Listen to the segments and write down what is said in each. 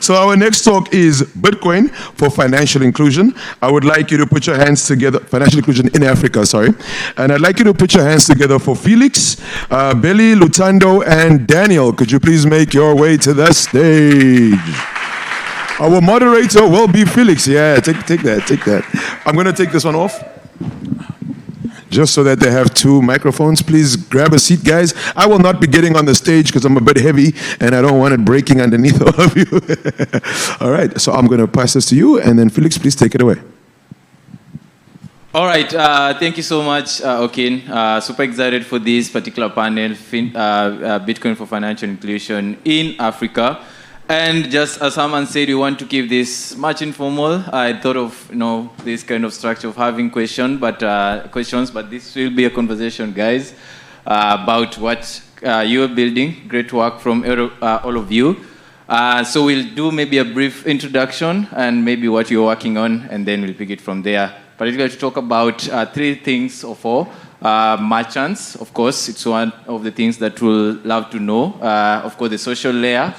So our next talk is Bitcoin for financial inclusion. I would like you to put your hands together, financial inclusion in Africa, sorry. And I'd like you to put your hands together for Felix, Belyi, Luthando, and Daniel. Could you please make your way to the stage? Our moderator will be Felix. Yeah, take that. I'm going to take this one off, just so that they have two microphones. Please grab a seat, guys. I will not be getting on the stage because I'm a bit heavy and I don't want it breaking underneath all of you. All right, so I'm going to pass this to you, and then Felix, please take it away. All right, thank you so much, Okin. Super excited for this particular panel, Bitcoin for financial inclusion in Africa. And just as Herman said, we want to keep this much informal. I thought of this kind of structure of having questions, but this will be a conversation, guys, about what you're building. Great work from all of you. So we'll do maybe a brief introduction and maybe what you're working on, and then we'll pick it from there. Particularly to talk about three things or four. Merchants, of course, it's one of the things that we'll love to know. Of course, the social layer,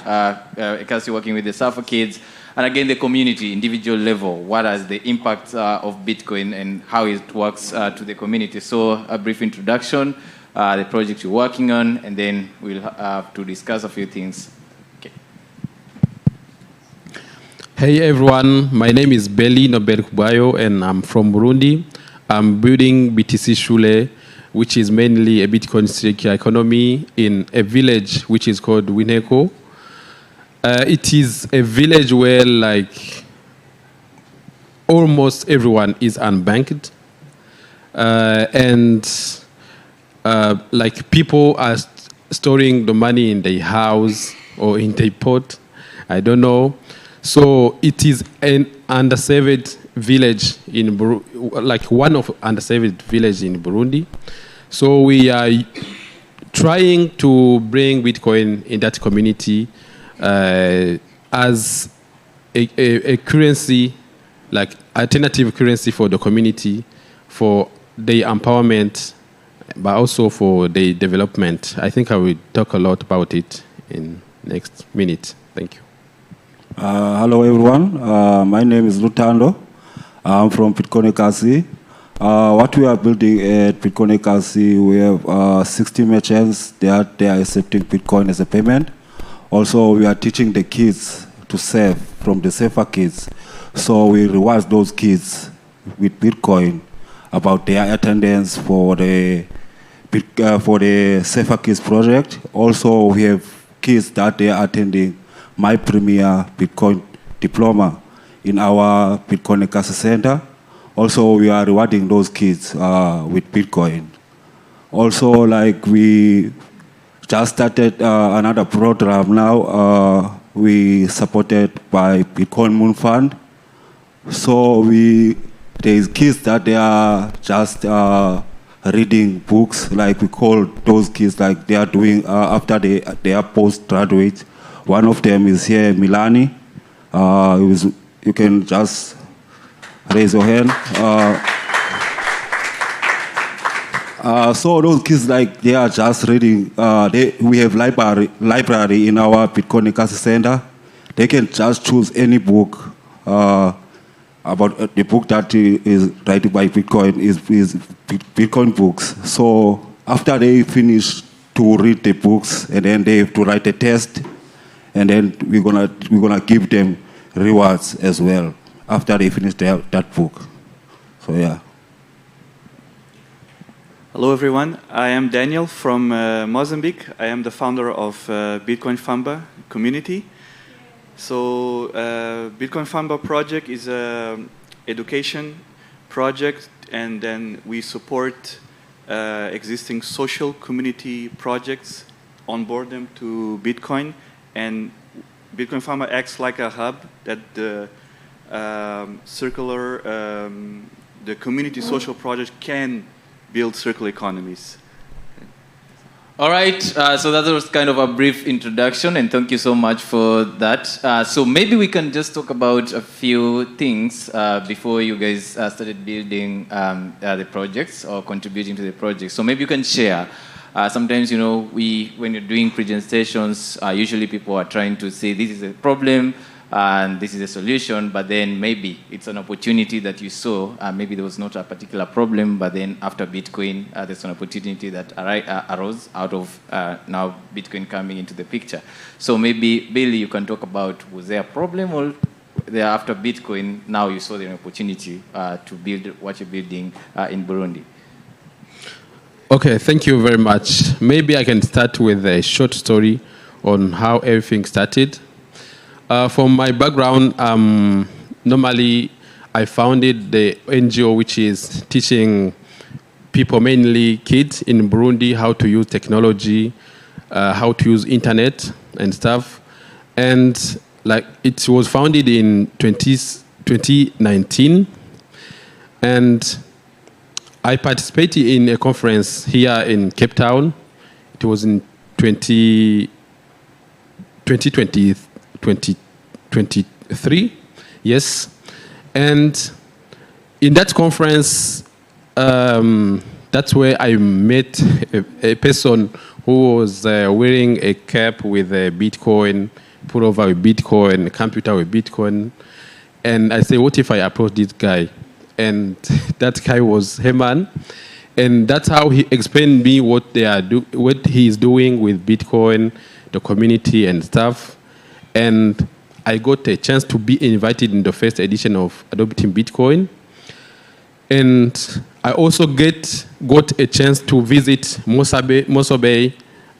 Ekasi working with the Safa kids, and again, the community, individual level. What is the impact of Bitcoin and how it works to the community? So a brief introduction, the project you're working on, and then we'll have to discuss a few things. Okay. Hey everyone, my name is Belyi and I'm from Burundi. I'm building BTC Shule, which is mainly a Bitcoin circular economy in a village which is called Wineko. It is a village where almost everyone is unbanked. And people are storing the money in their house or in their pot. I don't know. So it is an underserved village in one of underserved village in Burundi. So we are trying to bring Bitcoin in that community as a currency, like alternative currency for the community, for their empowerment, but also for their development. I think I will talk a lot about it in next minute. Thank you. Hello everyone, my name is Luthando. I'm from Ekasi. What we are building at Ekasi, we have 60 merchants. They are accepting Bitcoin as a payment. Also, we are teaching the kids to save from the safer kids. So we reward those kids with Bitcoin about their attendance for the Safer Kids project. Also, we have kids that they are attending My Premier Bitcoin Diploma in our Bitcoin Ekasi Center. Also, we are rewarding those kids with Bitcoin. Also, we just started another program now. We supported by Bitcoin Moon Fund. So there's kids that they are just reading books, we call those kids, they are doing after they are postgraduate. One of them is here, Milani. You can just raise your hand. So those kids, they are just reading. We have library in our Bitcoin Ekasi Center. They can just choose any book about the book that is written by Bitcoin is Bitcoin books. So after they finish to read the books, and then they have to write a test, and then we're gonna give them rewards as well after they finish that book. So yeah. Hello everyone, I am Daniel from Mozambique. I am the founder of Bitcoin Famba community. So Bitcoin Famba project is an education project, and then we support existing social community projects, onboard them to Bitcoin, and Bitcoin Famba acts like a hub that the the community social project can build circular economies. All right, so that was kind of a brief introduction, and thank you so much for that. So maybe we can just talk about a few things before you guys started building the projects or contributing to the project. So maybe you can share. Sometimes, when you're doing presentations, usually people are trying to say this is a problem, and this is a solution, but then maybe it's an opportunity that you saw. Maybe there was not a particular problem, but then after Bitcoin, there's an opportunity that arose out of now Bitcoin coming into the picture. So maybe, Belyi, you can talk about, was there a problem, or there after Bitcoin, now you saw the opportunity to build what you're building in Burundi? Okay, thank you very much. Maybe I can start with a short story on how everything started. From my background, normally I founded the NGO which is teaching people, mainly kids in Burundi, how to use technology, how to use internet and stuff. And like it was founded in 2019, and I participated in a conference here in Cape Town. It was in 2023, yes. And in that conference, that's where I met a person who was wearing a cap with a Bitcoin, put over with Bitcoin, a computer with Bitcoin. And I said, what if I approach this guy? And that guy was Heman. And that's how he explained me what he's doing with Bitcoin, the community and stuff. And I got a chance to be invited in the first edition of Adopting Bitcoin. And I also got a chance to visit Mosobe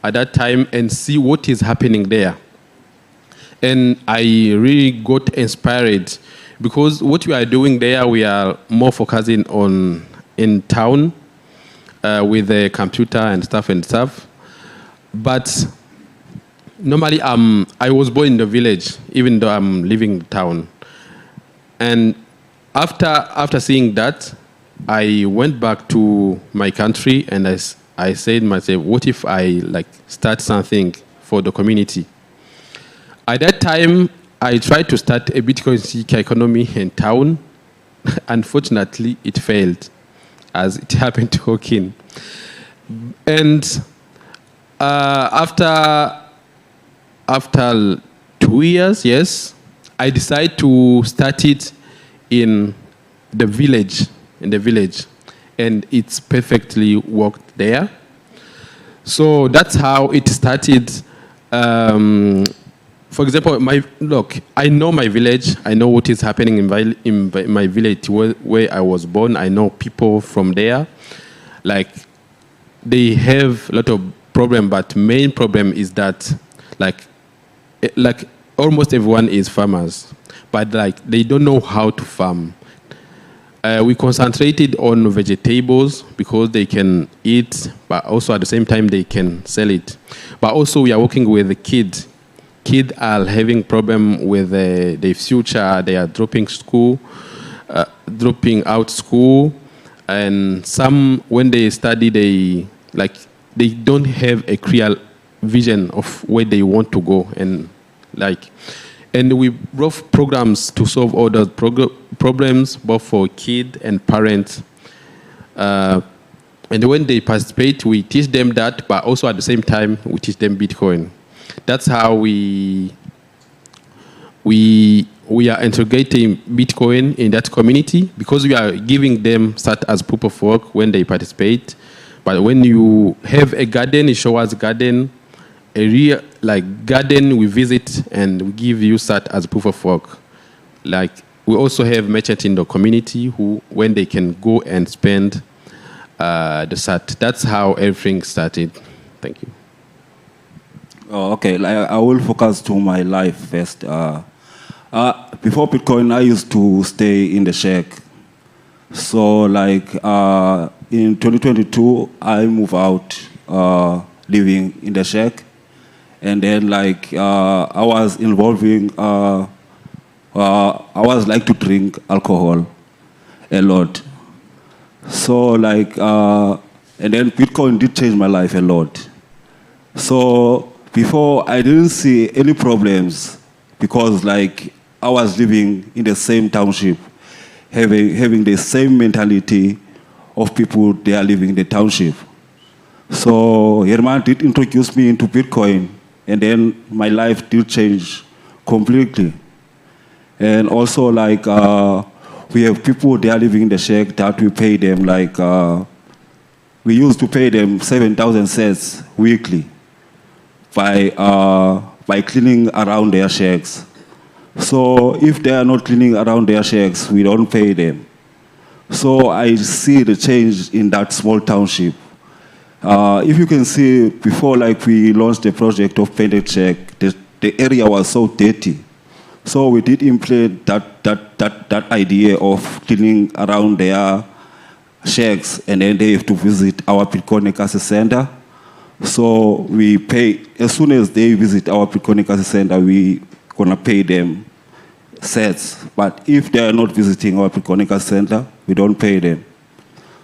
at that time and see what is happening there. And I really got inspired, because what we are doing there, we are more focusing on in town with the computer and stuff. But normally, I was born in the village, even though I'm living in town. And after seeing that, I went back to my country, and I said to myself, what if I start something for the community? At that time, I tried to start a Bitcoin economy in town. Unfortunately, it failed, as it happened to Hawking. And after 2 years, yes, I decided to start it in the village, and it's perfectly worked there. So that's how it started. For example, I know my village. I know what is happening in my village where I was born. I know people from there. They have a lot of problem, but main problem is that almost everyone is farmers, but they don't know how to farm. We concentrated on vegetables because they can eat, but also at the same time they can sell it. But also we are working with the kids. Kids are having problem with their future. They are dropping out school, and some, when they study, they don't have a clear vision of where they want to go, and we brought programs to solve all those problems, both for kids and parents. And when they participate, we teach them that, but also at the same time, we teach them Bitcoin. That's how we are integrating Bitcoin in that community, because we are giving them that as proof of work when they participate. But when you have a garden, you show us a garden, a real garden we visit, and we give you that as proof of work. We also have merchants in the community who, when they can go and spend the SAT. That's how everything started. Thank you. Oh, okay, I will focus to my life first. Before Bitcoin, I used to stay in the shack. So in 2022, I moved out, living in the shack. And then I was involving, I was to drink alcohol a lot. So and then Bitcoin did change my life a lot. So before, I didn't see any problems, because I was living in the same township, having the same mentality of people they are living in the township. So Herman did introduce me into Bitcoin, and then my life did change completely. And also, like, we have people they are living in the shack that we pay them, like, we used to pay them 7,000 cents weekly by cleaning around their shacks. So if they are not cleaning around their shacks, we don't pay them. So I see the change in that small township. If you can see, before like we launched the project of Painted Shack, the area was so dirty. So we did implement that idea of cleaning around their shacks, and then they have to visit our Bitcoin Ekasi Center. So we pay, as soon as they visit our Bitcoin Ekasi Center, we gonna pay them sets. But if they are not visiting our Bitcoin Ekasi Center, we don't pay them.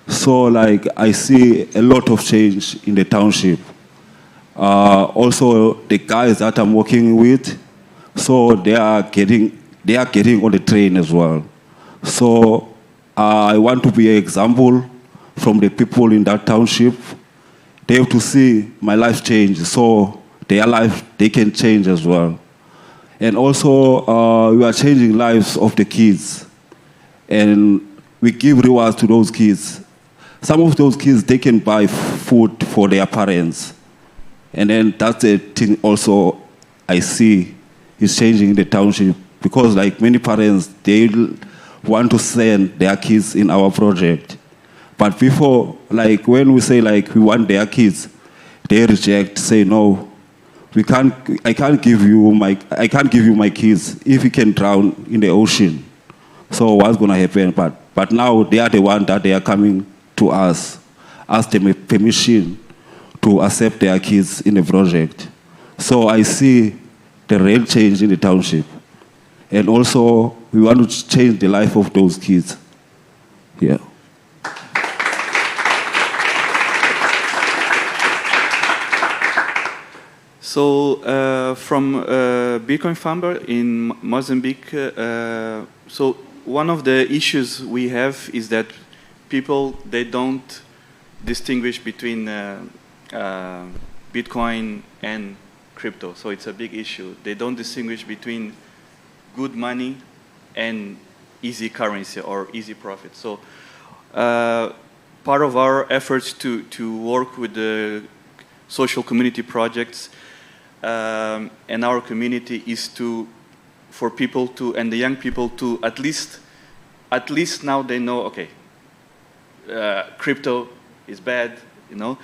So like I see a lot of change in the township. Also the guys that I'm working with, so they are getting on the train as well. So I want to be an example from the people in that township. They have to see my life change, so their life, they can change as well. And also, we are changing lives of the kids. And we give rewards to those kids. Some of those kids, they can buy food for their parents. And then that's the thing also I see is changing in the township. Because like many parents, they want to send their kids in our project. But before, like when we say like we want their kids, they reject, say no, I can't give you my kids if you can drown in the ocean. So what's gonna happen? But now they are the one that they are coming to us, ask them permission to accept their kids in the project. So I see the real change in the township. And also, we want to change the life of those kids. Yeah. So from Bitcoin Famba in Mozambique, so one of the issues we have is that people, they don't distinguish between Bitcoin and crypto. So it's a big issue. They don't distinguish between good money and easy currency or easy profit. So part of our efforts to work with the social community projects and our community is for people to, and the young people to at least now they know, okay, crypto is bad, you know.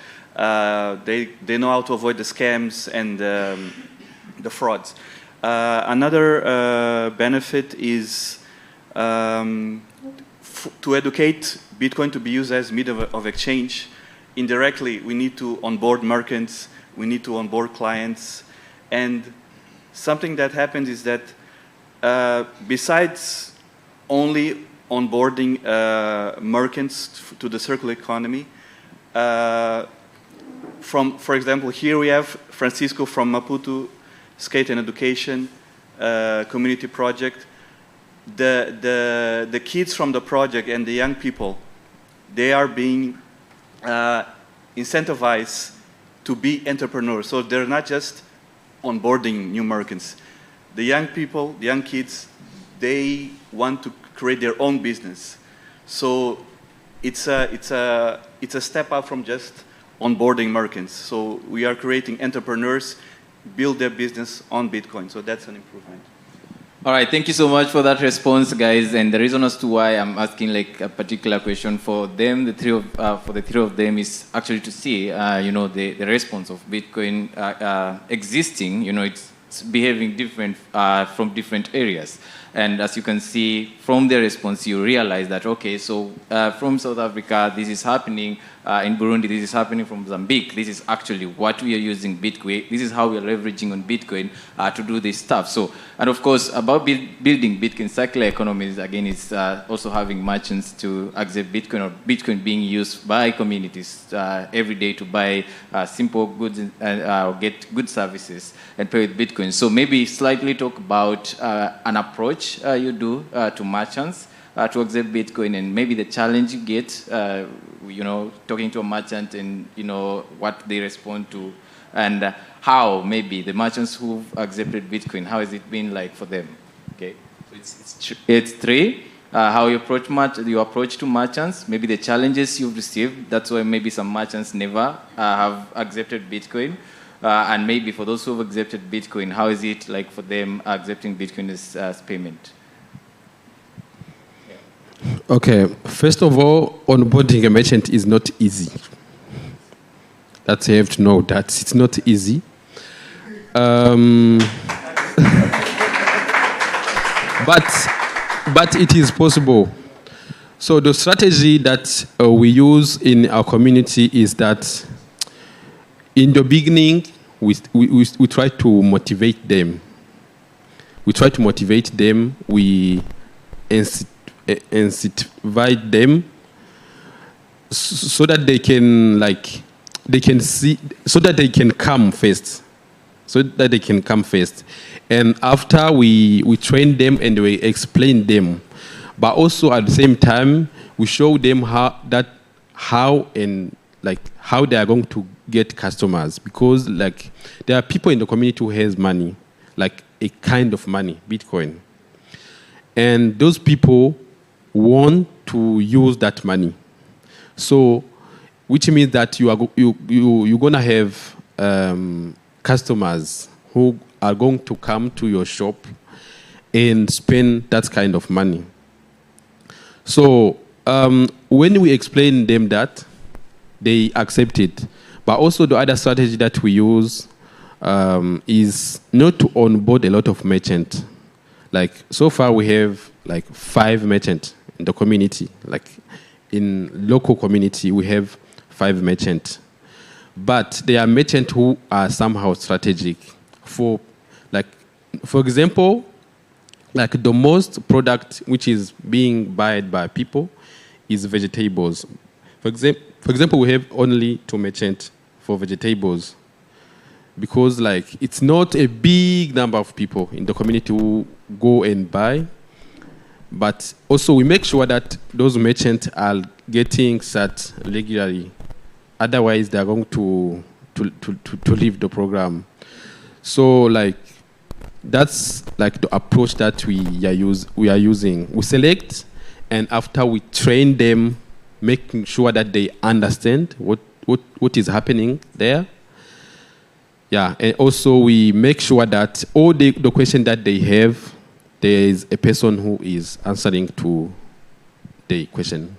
They know how to avoid the scams and the frauds. Another benefit is to educate Bitcoin to be used as medium of exchange. Indirectly, we need to onboard merchants, we need to onboard clients, and something that happens is that besides only onboarding merchants to the circular economy, for example, here we have Francisco from Maputo Skate and Education Community Project. The kids from the project and the young people, they are being incentivized to be entrepreneurs. So they're not just onboarding new merchants. The young people, the young kids, they want to create their own business. So it's a step up from just onboarding merchants. So we are creating entrepreneurs, build their business on Bitcoin. So that's an improvement. All right, thank you so much for that response, guys. And the reason as to why I'm asking like a particular question for them, for the three of them, is actually to see, the response of Bitcoin existing. You know, it's behaving different from different areas. And as you can see from their response, you realize that, okay, so from South Africa, this is happening. In Burundi, this is happening from Mozambique. This is actually what we are using Bitcoin. This is how we are leveraging on Bitcoin to do this stuff. So, and of course, about building Bitcoin circular economies, again, it's also having merchants to accept Bitcoin or Bitcoin being used by communities every day to buy simple goods or get good services and pay with Bitcoin. So maybe slightly talk about an approach you do to merchants to accept Bitcoin, and maybe the challenge you get, talking to a merchant and, what they respond to, and how maybe the merchants who've accepted Bitcoin, how has it been like for them? Okay. It's three. How you approach your approach to merchants, maybe the challenges you've received. That's why maybe some merchants never have accepted Bitcoin. And maybe for those who have accepted Bitcoin, how is it like for them accepting Bitcoin as payment? Okay, first of all, onboarding a merchant is not easy. That you have to know that it's not easy. But it is possible. So the strategy that we use in our community is that in the beginning, we try to motivate them. We try to motivate them. We incentivize them so that they can see, so that they can come first. And after we train them and we explain them, but also at the same time we show them how they are going to get customers, because like there are people in the community who has money, like a kind of money, Bitcoin, and those people want to use that money. So, which means that you're gonna have customers who are going to come to your shop and spend that kind of money. So when we explain them that, they accept it. But also the other strategy that we use is not to onboard a lot of merchants. Like so far we have like 5 merchants in the community. Like in local community we have 5 merchants. But there are merchants who are somehow strategic. For example, like the most product which is being bought by people is vegetables. For example, we have only 2 merchants for vegetables, because like it's not a big number of people in the community who go and buy. But also we make sure that those merchants are getting set regularly. Otherwise, they are going to leave the program. So, like, that's like the approach that we are using. We select, and after we train them, making sure that they understand what is happening there. Yeah, and also we make sure that all the question that they have, there is a person who is answering to the question.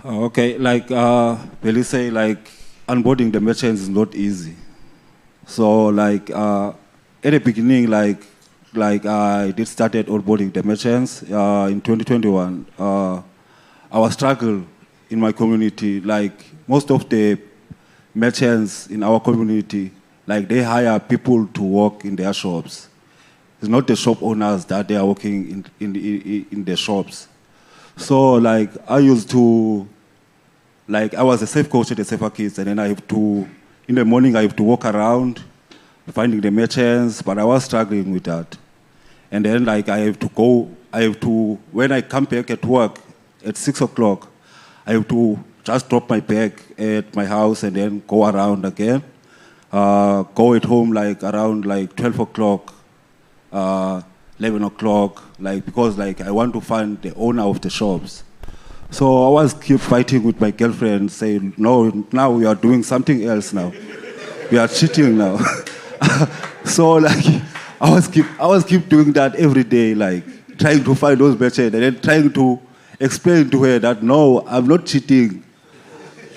Okay, like Belyi say, like onboarding the merchants is not easy. So like at the beginning, like I did started onboarding the merchants in 2021. Our struggle in my community, like most of the merchants in our community, like they hire people to work in their shops. It's not the shop owners that they are working in the shops. So like I used to, like I was a safe coach at the Safer Kids, and then in the morning I have to walk around finding the merchants, but I was struggling with that. And then like when I come back at work at 6 o'clock, I have to just drop my bag at my house and then go around again. Go at home like around like 12 o'clock, 11 o'clock, like because like I want to find the owner of the shops. So I was keep fighting with my girlfriend, saying, no, now we are doing something else now. We are cheating now. So like I was keep doing that every day, like trying to find those merchants and then trying to explain to her that no, I'm not cheating.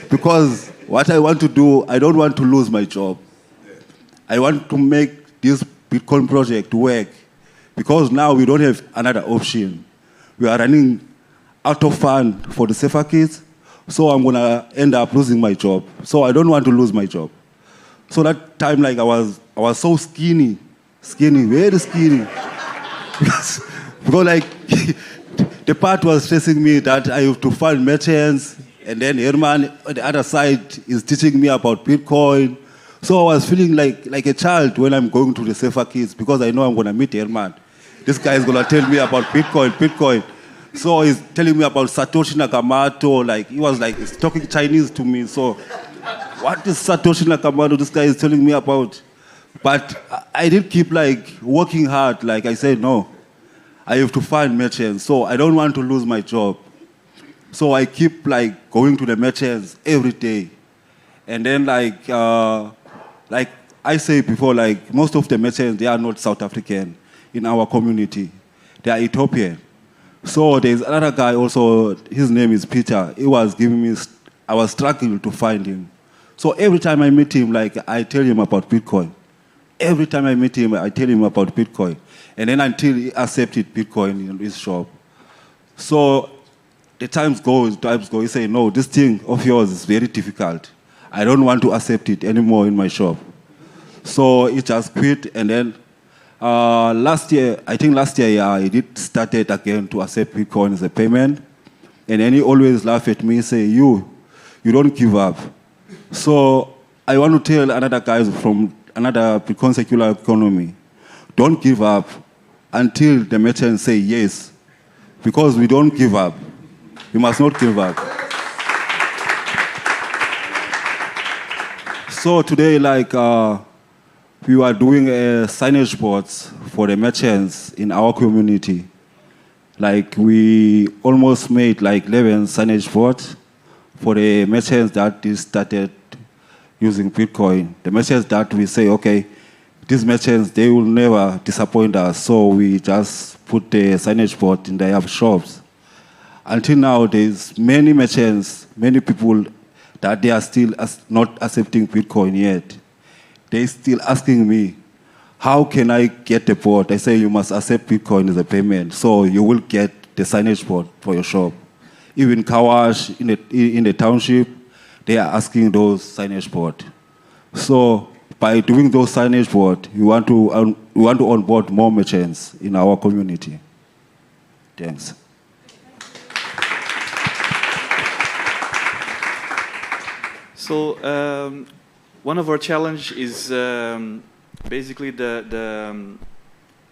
Because what I want to do, I don't want to lose my job. I want to make this Bitcoin project work, because now we don't have another option. We are running out of fund for the Safer Kids, so I'm gonna end up losing my job. So I don't want to lose my job. So that time, like I was so skinny, very skinny, because like the part was stressing me that I have to find merchants, and then Herman on the other side is teaching me about Bitcoin. So I was feeling like a child when I'm going to the Safer Kids, because I know I'm going to meet Herman. This guy is going to tell me about Bitcoin. So he's telling me about Satoshi Nakamoto. Like he was like he's talking Chinese to me. So what is Satoshi Nakamoto? This guy is telling me about. But I did keep like working hard. Like I said, no, I have to find merchants. So I don't want to lose my job. So I keep like going to the merchants every day. And then like I say before, like most of the merchants, they are not South African in our community. They are Ethiopian. So there's another guy also, his name is Peter. He was giving me, I was struggling to find him. So every time I meet him, like I tell him about Bitcoin. Every time I meet him, I tell him about Bitcoin. And then until he accepted Bitcoin in his shop. So the times go, he say, no, this thing of yours is very difficult. I don't want to accept it anymore in my shop. So he just quit, and then last year, yeah, he did started again to accept Bitcoin as a payment. And then he always laugh at me, say, you don't give up. So I want to tell another guys from another Bitcoin secular economy, don't give up until the merchants say yes. Because we don't give up. We must not give up. So today, like, we were doing signage boards for the merchants in our community. Like, we almost made like 11 signage boards for the merchants that started using Bitcoin. The merchants that we say, okay, these merchants, they will never disappoint us. So we just put the signage board in their shops. Until now, there's many merchants, many people that they are still not accepting Bitcoin yet. They're still asking me, how can I get the board? I say, you must accept Bitcoin as a payment, so you will get the signage board for your shop. Even Kawash in the township, they are asking those signage board. So by doing those signage board, we want to onboard more merchants in our community. Thanks. So one of our challenge is basically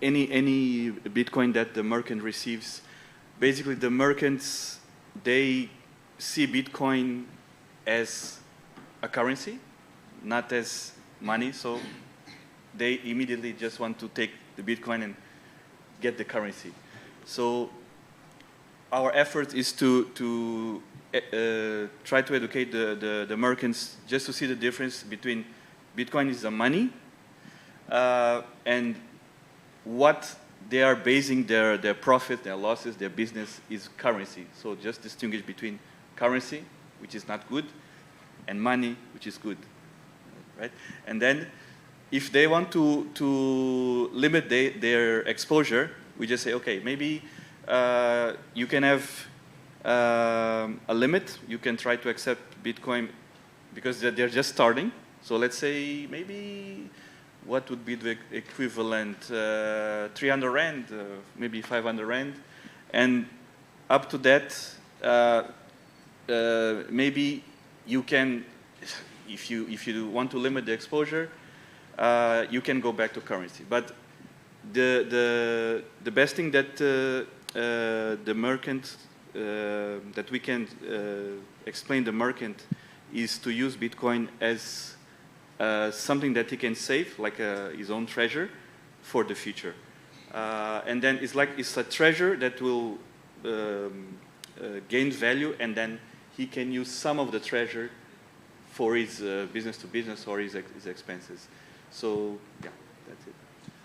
any Bitcoin that the merchant receives. Basically, the merchants, they see Bitcoin as a currency, not as money. So they immediately just want to take the Bitcoin and get the currency. So our effort is to try to educate the merchants just to see the difference between Bitcoin is a money and what they are basing their profit, their losses, their business is currency. So just distinguish between currency, which is not good, and money, which is good, right? And then if they want to limit their exposure, we just say, okay, maybe you can have a limit. You can try to accept Bitcoin because they're just starting. So let's say maybe what would be the equivalent 300 Rand, maybe 500 Rand. And up to that, maybe you can, if you want to limit the exposure, you can go back to currency. But the best thing that the merchant that we can explain the merchant is to use Bitcoin as something that he can save, like his own treasure, for the future. And then it's a treasure that will gain value, and then he can use some of the treasure for his business to business or his expenses. So yeah, that's it.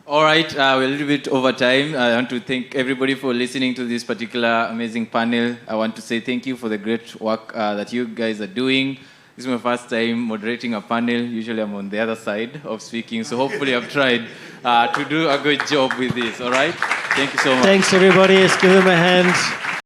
All right, we're a little bit over time. I want to thank everybody for listening to this particular amazing panel. I want to say thank you for the great work that you guys are doing. This is my first time moderating a panel. Usually I'm on the other side of speaking, so hopefully I've tried to do a good job with this, all right? Thank you so much. Thanks, everybody. Let's give them a hand.